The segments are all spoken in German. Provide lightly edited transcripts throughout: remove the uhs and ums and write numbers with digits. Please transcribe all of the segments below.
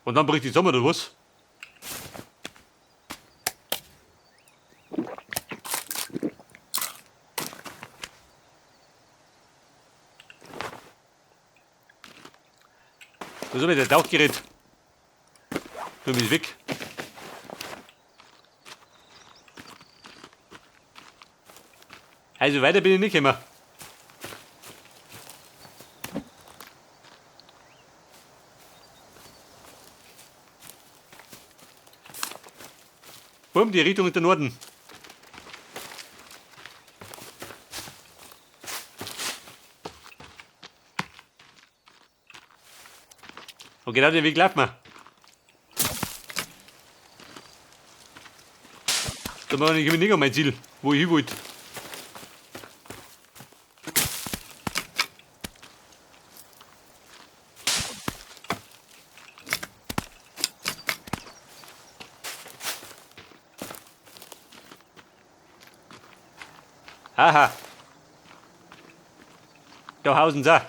Und dann bricht die Sommer oder was? Da ist aber das Tauchgerät. Du bist weg. Also weiter bin ich nicht immer. Bumm, die Richtung ist der Norden. Und genau den Weg laufen wir. Da bin ich nicht an mein Ziel, wo ich hin wollte. Aha. Da hausen sie auch.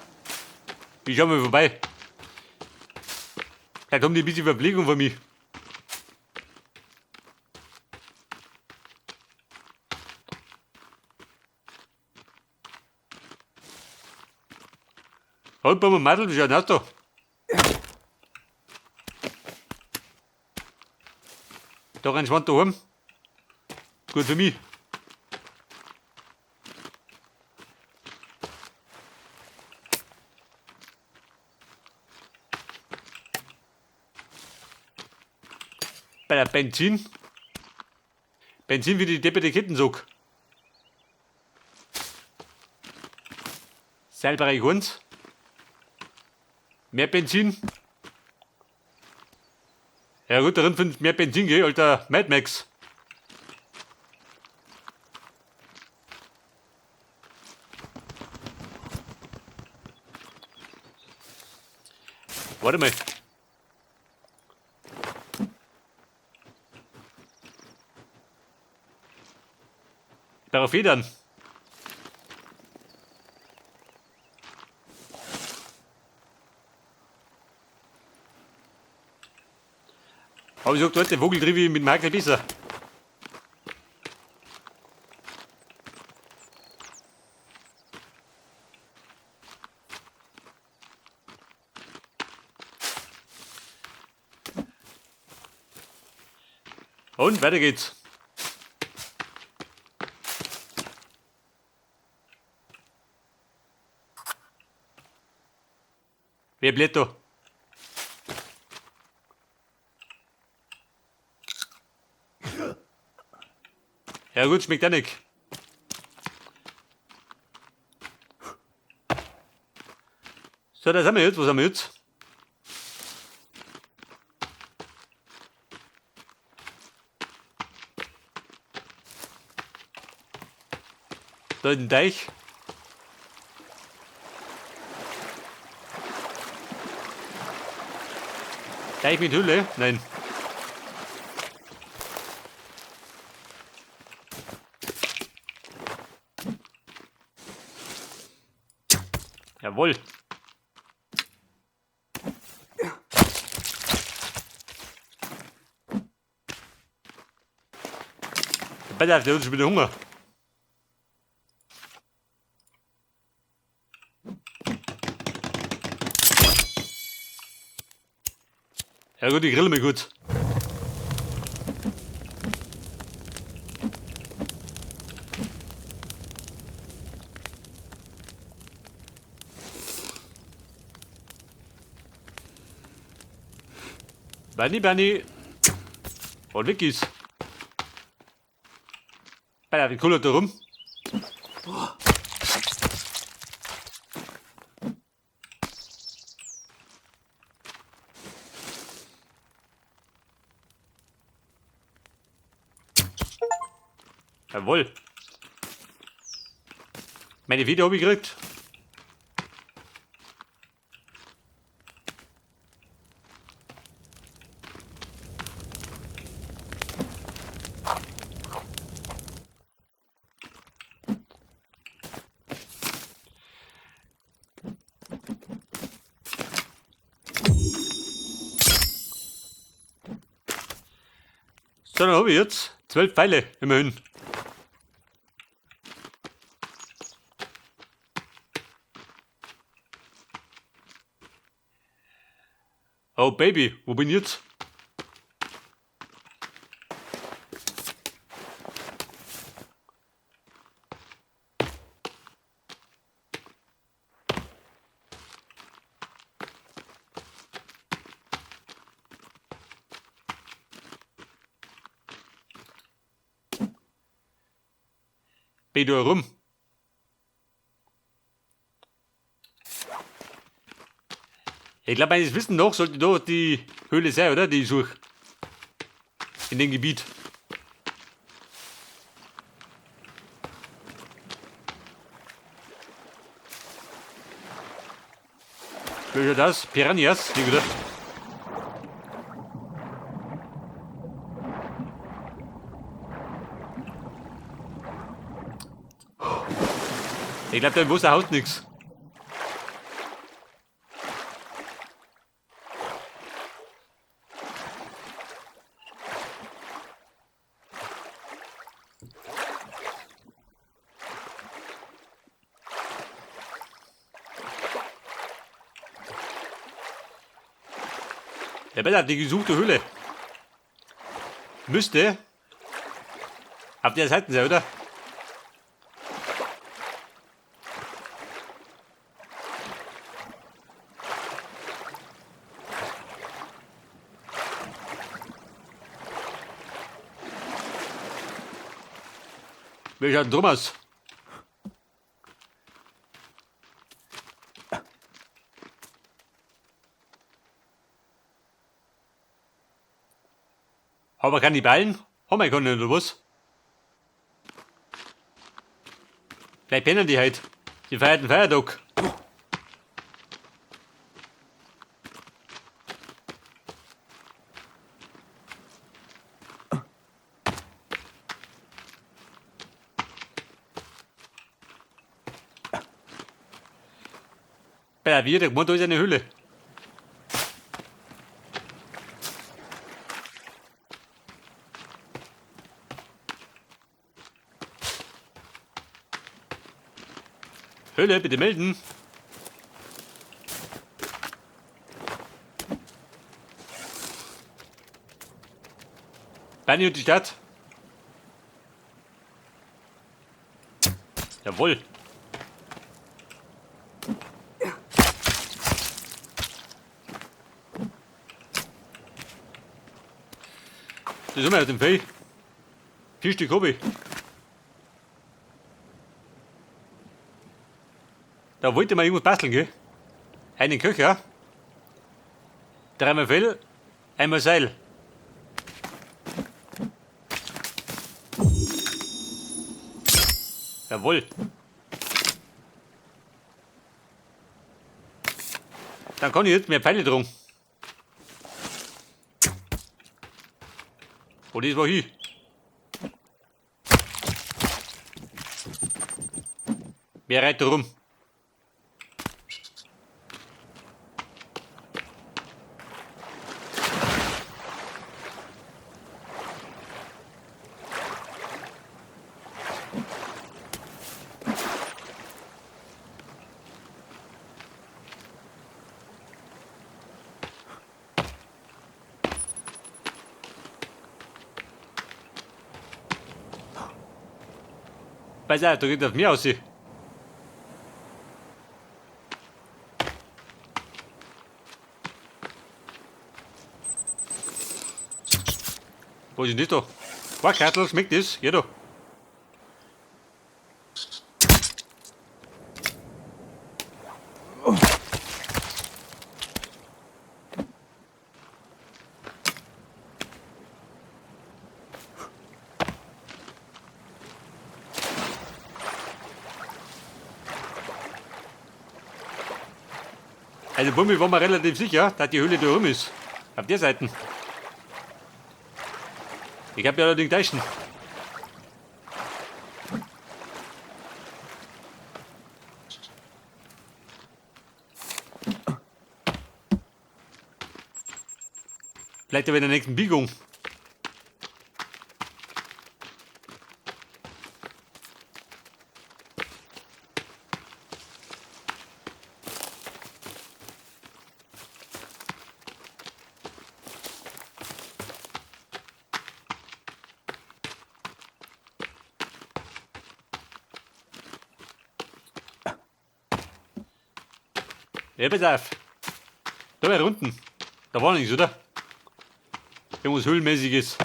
Ich schau mal vorbei. Da kommt ein bisschen Verpflegung von mir. Halt, bei mir Madel, wie schaut denn aus da? Da rein Schwand daheim. Gut für mich. Bei der Benzin. Benzin wie die depperte Kettensog. Seilbereich 1. Mehr Benzin. Ja gut, darin findet mehr Benzin, gell, alter Mad Max. Warte mal. Darauf Federn. Aber ich sag, dort der Vogeltriebe mit Makel besser. Und weiter geht's. Wer bläht da? Ja gut, schmeckt auch nicht. So, da sind wir jetzt. Wo sind wir jetzt? Da ist ein Teich. Teich mit Hülle? Nein. Jawohl. Bitte, der hat schon wieder Hunger. Ja gut, ich grill mich gut. Bernie. Und weg ist. Bei wie kullert da rum? Jawohl. Meine Video habe ich gekriegt. So, dann habe ich jetzt 12 Pfeile immerhin. Oh Baby, wo bin ich jetzt? Bin ich da rum? Ich glaube, meines Wissens nach sollte da die Höhle sein, oder? Die ich suche. In dem Gebiet. Wie ist das? Piranhas? Wie gedacht. Ich glaube, da im Wasser haut nichts. Der Bella hat die gesuchte Höhle. Müsste auf der Seite sein, oder? Wie schaut denn drum aus? Aber Kannibalen? Haben wir können oder was? Vielleicht pennen die halt. Die feiert den Feiertag. Bei der Wierde, da ist eine Höhle. Höhle, bitte melden. Bernie und die Stadt. Jawohl. Das sind wir aus dem Feld. 4 Stück habe ich. Da wollte man irgendwas basteln, gell? Einen Köcher. 3 Fell, einmal Seil. Jawohl. Dann kann ich jetzt mehr Pfeile drum. Oh, das war hier. Wer reitet da rum? Pass auf, da geht auf mich aus. Was ist denn das da? Quarkkartel, schmeckt das? Ja da. Also Bummel war mir relativ sicher, dass die Höhle da rum ist. Auf der Seite. Ich hab ja allerdings täuschen. Vielleicht aber in der nächsten Biegung. Ja, pass auf. Da wäre unten. Da war nichts, oder? Irgendwas Höhlenmäßiges.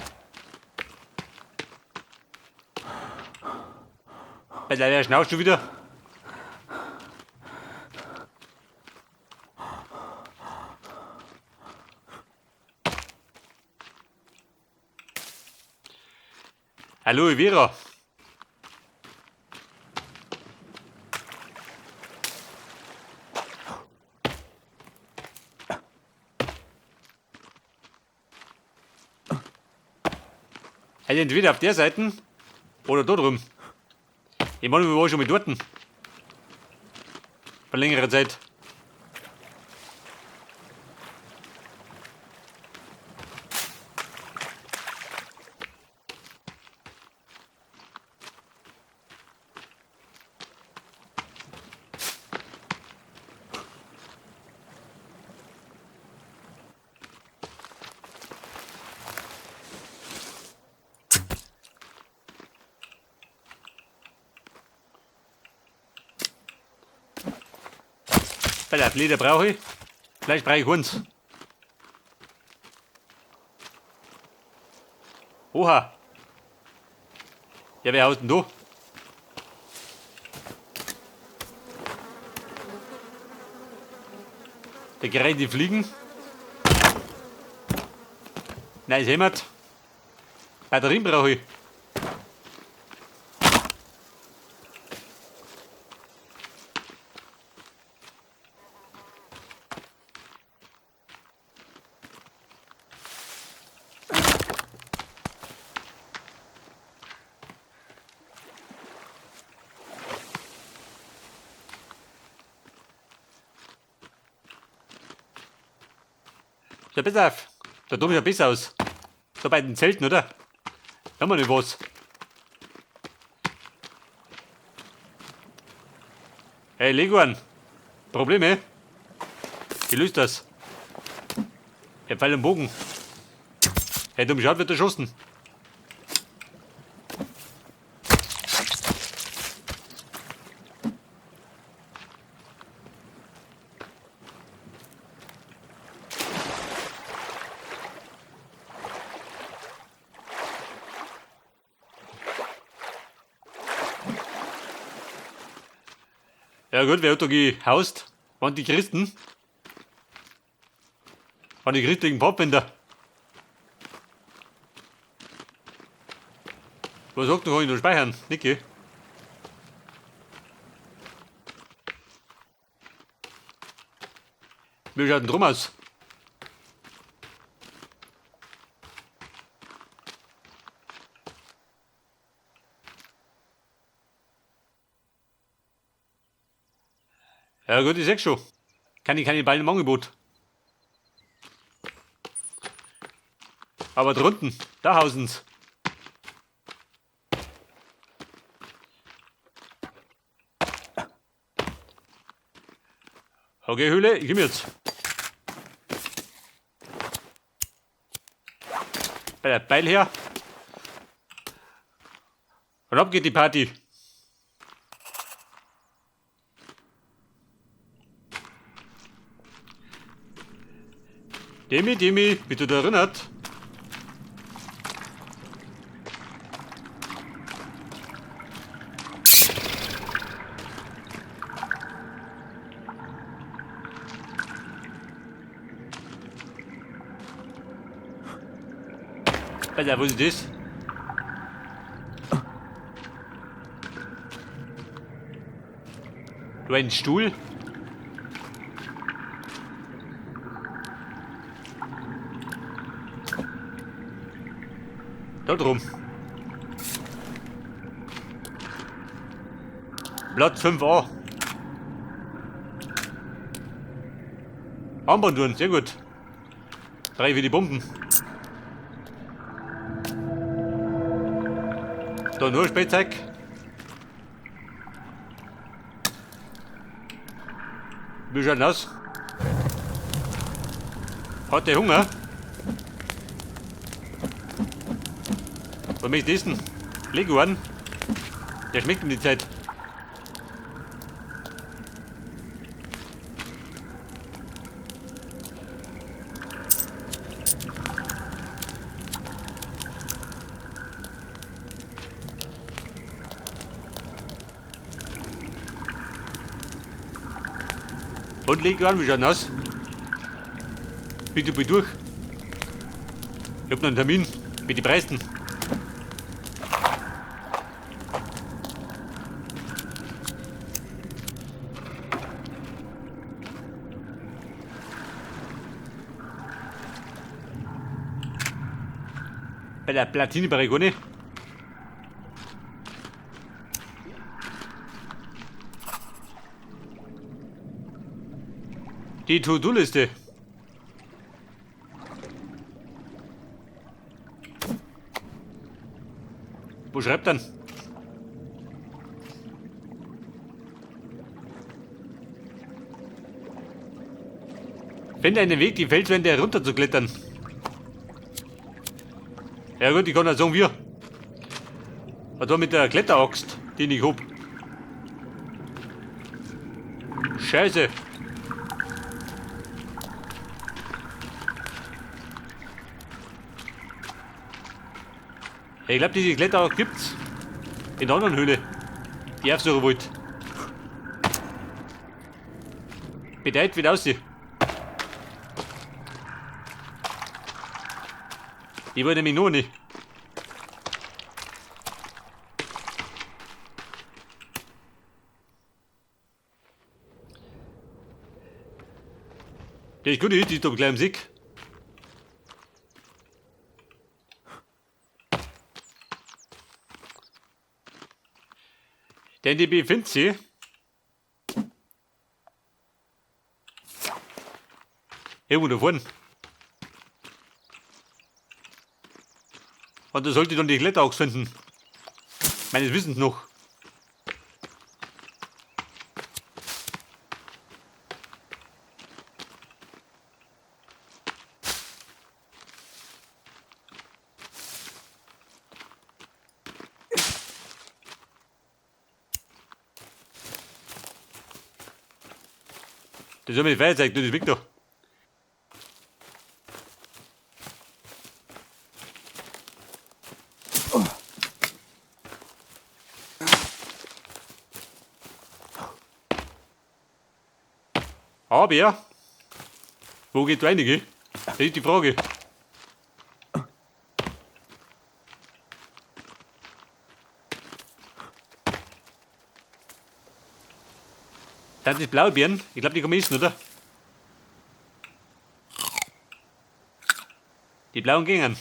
Pass auf, wer schnaufst du wieder? Aloe Vera. Also entweder auf der Seite oder da drüben. Ich meine, wir waren schon mit dort. Vor längerer Zeit. Pass auf, Leder brauche ich. Vielleicht brauche ich Hund. Oha. Ja, wer haut denn da? Der gerät die Fliegen. Nein, ist jemand. Batterien brauche ich. Ja, pass auf. Da tut ja besser aus. Da bei den Zelten, oder? Da haben wir nicht was. Hey, Leguan. Probleme? Gelöst das. Er fällt am Bogen. Hey, du geschaut, wird erschossen. Ja gut, wer hat da gehaust? Waren die Christen? Waren die christlichen Pfadfinder? Was sagt du, kann ich noch speichern? Niki? Wie schaut denn drum aus? Ja gut, ich sag schon. Kann ich keine Ballen im Angebot. Aber drunten, da hausen's. Okay, Höhle, ich komm jetzt. Bei der Beil her. Und ab geht die Party. Demi, bist du da erinnert? Alter, wo ist das? Du ein Stuhl? Da drum. Blatt 5a. Armband tun, sehr gut. 3 für die Bomben. Da nur Spielzeug. Wie schaut das aus? Hat der Hunger? Was möchte ich essen? Leguan? Der schmeckt um die Zeit. Und leg an, wie schaut aus? Bitte bin durch. Ich hab noch einen Termin mit den Preisen. Bei der Platine Barigone. Die To-Do-Liste. Wo schreibt dann? Finde einen Weg, die Felswände herunterzuklettern. Ja gut, ich kann ja sagen, wir. Da mit der Kletteraxt, die ich hab. Scheiße. Ich glaube, diese Kletteraxt gibt's in der anderen Höhle, die ich aufsuchen wollte. Bedeutet, wie aussieht. Die wollte nämlich noch nicht. Das ist gut, die ist da gleich am See. Denn die befindet sich irgendwo da vorne. Und da sollte ich dann die Kletteraxt finden. Meines Wissens noch. Das soll mir die Feuerzeug, du, das Victor. Aber ja, wo geht einige? Das ist die Frage. Das ist Blaubeeren. Ich glaube, die kann man essen, oder? Die blauen gingen.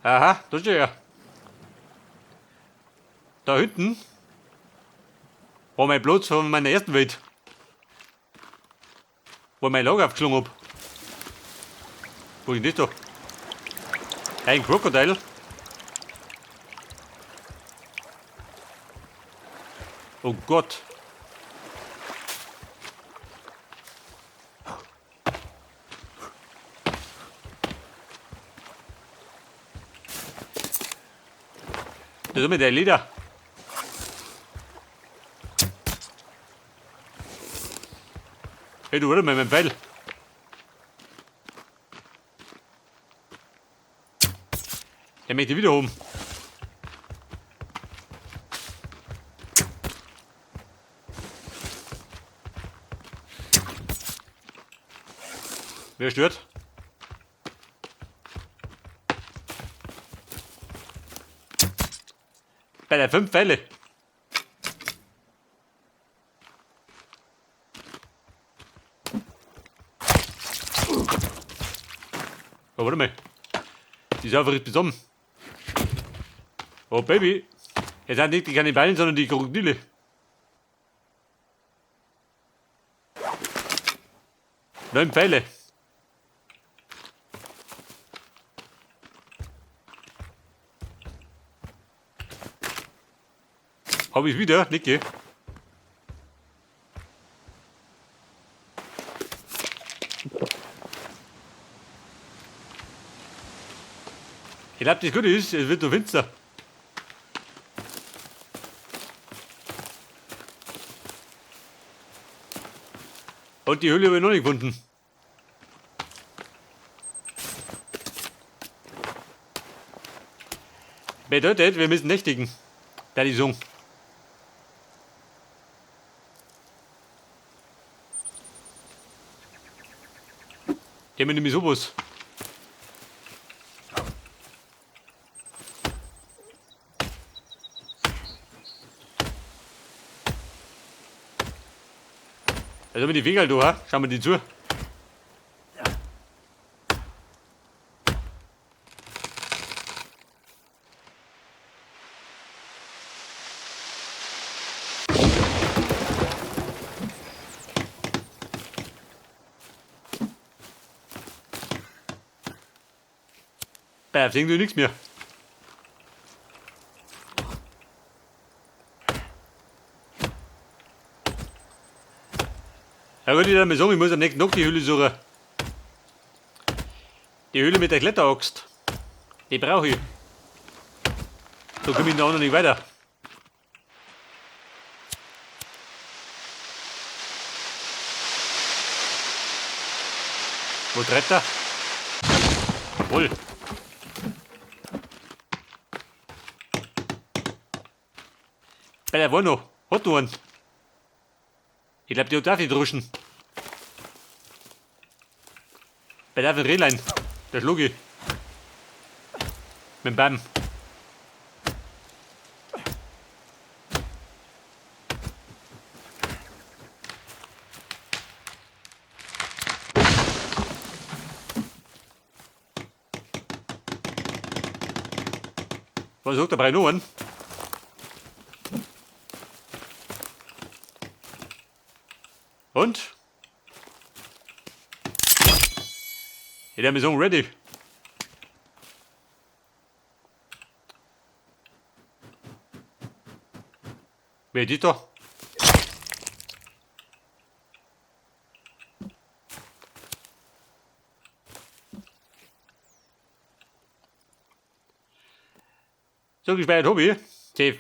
Aha, da ist er ja. Da hinten war mein Platz von meiner ersten Welt. Wo ich mein Lager aufgeschlagen hab. Wo ist denn das da? Ein Krokodil. Oh Gott. Das ist mit der Leder. Hey, du warte mal, mein Pfeil. Der möchte wieder oben. Wer stört? Bei der 5 Pfeile. Oh, warte mal. Die ist einfach besonnen. Oh, Baby. Es sind nicht die Kannibalen, sondern die Krokodile. 9 Pfeile. Hab ich wieder, Niki. Ich glaube, das Gute ist, es wird noch finster. Und die Höhle habe ich noch nicht gefunden. Bedeutet, wir müssen nächtigen. Da die Song. Der mit dem sowas. Also mit die Finger da, ha? Schauen wir die zu. Da sehen du nichts mehr. Ja gut, ich würde mal sagen, ich muss am nächsten Tag die Höhle suchen. Die Höhle mit der Kletteraxt. Die brauche ich. So komme ich da noch nicht weiter. Wo treibt er? Wohl. Bei der war noch. Hat noch einen. Ich glaube, die hat auch nicht druschen. Bei der Rehlein. Der schlug ich. Mit dem Baum. Was sagt der Brei noch an? Und? Ja, der ist so ready. Wer ist da? So gespeichert habe ich. Die